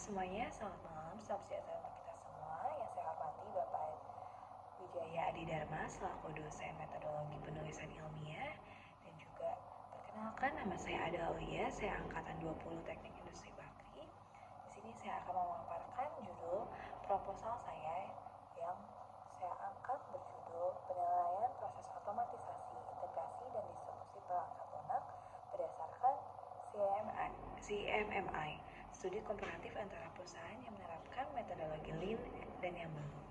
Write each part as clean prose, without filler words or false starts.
semuanya, selamat malam, salam sejahtera untuk kita semua. Yang saya hormati Bapak Wijaya Adi Dharma selaku dosen metodologi penulisan ilmiah, dan juga perkenalkan, nama saya Ada Aulia, saya angkatan 20 Teknik Industri Bakri. Di sini saya akan memaparkan judul proposal saya yang saya angkat berjudul penilaian proses otomatisasi, integrasi dan distribusi perangkat lunak berdasarkan CMMI, studi komparatif antara perusahaan yang menerapkan metodologi Lean dan yang belum.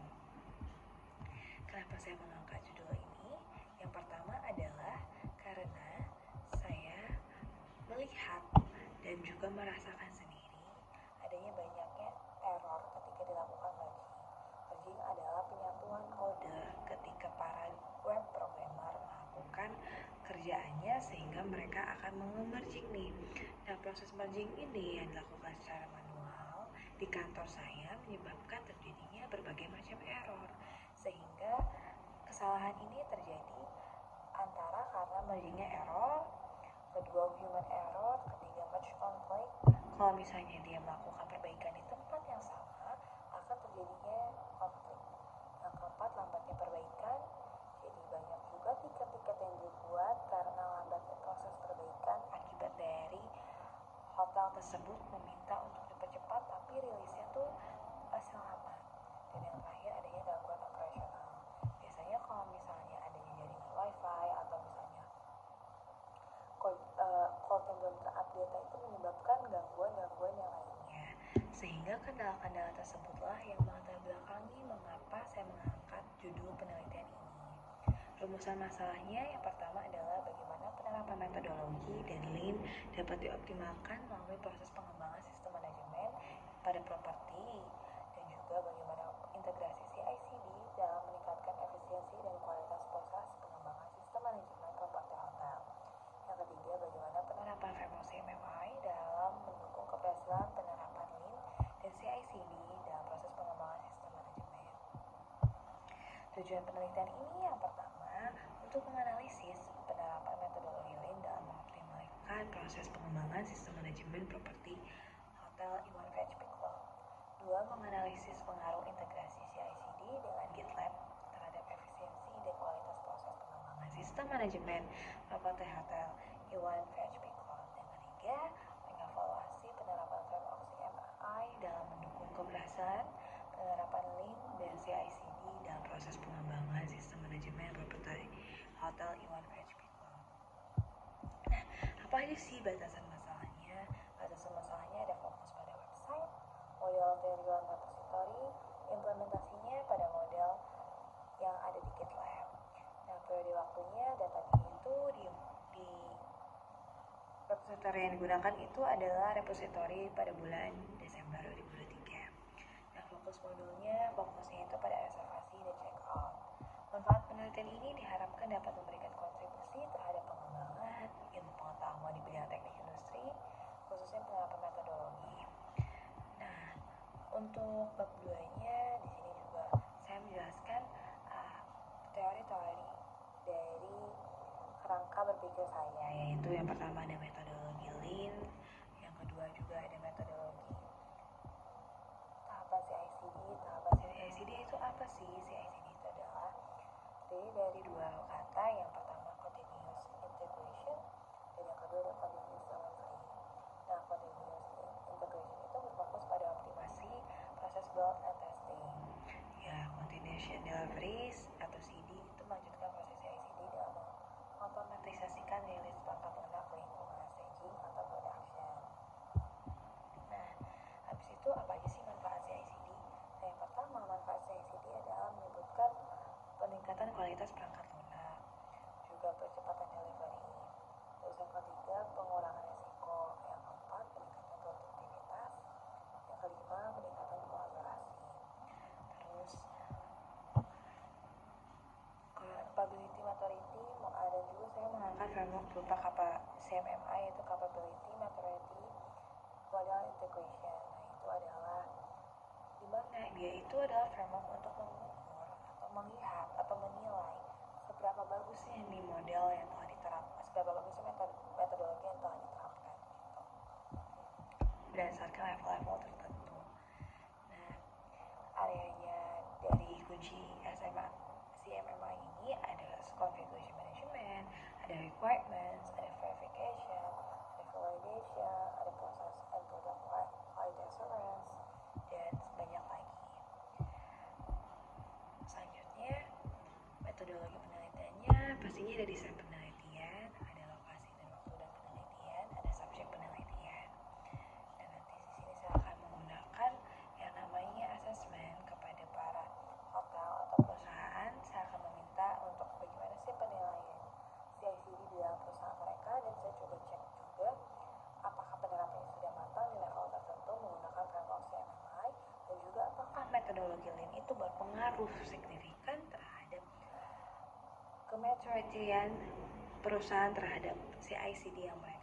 Kenapa saya mengangkat judul ini? Yang pertama adalah karena saya melihat dan juga merasakan sendiri adanya banyaknya error ketika dilakukan merging. Merging adalah penyatuan kode ketika para web programmer melakukan kerjaannya sehingga mereka akan merging nih. Nah, proses merging ini yang dilakukan secara manual di kantor saya menyebabkan terjadinya berbagai macam error, sehingga kesalahan ini terjadi antara karena mergingnya error, kedua human error, ketiga merge conflict. Kalau misalnya dia melakukan perbaikan di tempat yang sama, akan terjadinya konflik. Yang keempat, lambatnya perbaikan. Jadi banyak juga tiket-tiket yang dibuat karena lambatnya proses perbaikan akibat dari hotel tersebut meminta untuk dipercepat, tapi rilisnya tuh masih lama. Dan yang terakhir, adanya gangguan operasional. Biasanya kalau misalnya adanya jaringan wifi atau misalnya code yang belum terupdate itu menyebabkan gangguan-gangguan yang lainnya. Sehingga kendala-kendala tersebutlah yang melatar belakangi mengapa saya mengangkat judul penelitian ini. Rumusan masalahnya yang pertama adalah bagaimana penerapan metodologi dan Lean dapat dioptimalkan melalui proses pengembangan sistem manajemen pada properti, dan juga bagaimana integrasi CI/CD dalam meningkatkan efisiensi dan kualitas proses pengembangan sistem manajemen properti hotel. Yang ketiga, bagaimana penerapan framework CMMI dalam mendukung keberhasilan penerapan Lean dan CI/CD dalam proses pengembangan sistem manajemen. Tujuan penelitian ini yang pertama, untuk menganalisis penerapan metodologi Lean dalam mengoptimalkan proses pengembangan sistem manajemen properti hotel Iwan Fetch Club. Dua, menganalisis pengaruh integrasi CI/CD dengan GitLab terhadap efisiensi dan kualitas proses pengembangan sistem manajemen properti hotel Iwan Fetch Club. Dan ketiga, mengevaluasi penerapan framework CMMI dalam mendukung keberhasilan penerapan Lean dan CI/CD dalam proses pengembangan sistem manajemen properti hotel Iwan Fetch Club. Nah, apa aja sih batasan masalahnya? Batasan masalahnya ada fokus pada website, model tujuan repository, implementasinya pada model yang ada di GitLab. Nah, periode waktunya datanya itu di repository yang digunakan itu adalah repository pada bulan Desember 2023. Nah, fokusnya itu pada reservasi dan check out. Manfaat penelitian ini diharapkan dapat memberikan kontribusi terhadap pengembangan ilmu pengetahuan di bidang teknik industri, khususnya penerapan metodologi. Nah, untuk bab 2-nya di sini juga saya menjelaskan teori-teori dari kerangka berpikir saya, yaitu yang pertama ada metodologi Lean, yang kedua juga ada metodologi tahapan CI/CD. Tahapan CI/CD itu apa sih? CI/CD itu adalah terdiri dari dua kata, yang pertama continuous integration dan yang kedua adalah continuous delivery. Nah, continuous integration itu berfokus pada optimasi proses build and testing. Ya, continuous delivery atau CD itu melanjutkan proses CI/CD dalam mengotomatisasikan rilis perangkat lunak ke lingkungan staging atau production. Nah, habis itu apa aja sih manfaat CI/CD? Nah, yang pertama, manfaat CI/CD adalah menyebutkan peningkatan kualitas perangkat lunak, juga percepatan delivery. Terus yang ketiga, pengurangan risiko. Yang keempat, peningkatan produktivitas. Yang kelima, peningkatan kolaborasi. Terus capability maturity, dan juga saya mengangkat framework berupa CMMI, yaitu capability maturity model integration. Nah, itu adalah dimana dia itu adalah framework untuk mengukur atau melihat atau menilai seberapa bagusnya nih model yang telah diterapkan, seberapa bagusnya metodologi yang telah diterapkan gitu, berdasarkan level-level tertentu. uji SMA CMMI ini ada configuration management, ada requirements, ada verification, ada validation, ada proses and product quality assurance, dan banyak lagi. Selanjutnya, metodologi penelitiannya pastinya ada desain penelitian, ada lokasi dan waktu dan penelitian, ada subjek penelitian. Dan nanti di sini saya akan menggunakan yang namanya assessment kepada para hotel atau perusahaan. Saya akan meminta untuk bagaimana sih penilaian CICD di dalam perusahaan mereka, dan saya coba cek juga apakah penerapannya sudah matang di level tertentu menggunakan framework CMMI, dan juga apakah metodologi Lean itu berpengaruh signifikan terhadap kematuritian perusahaan terhadap CICD yang mereka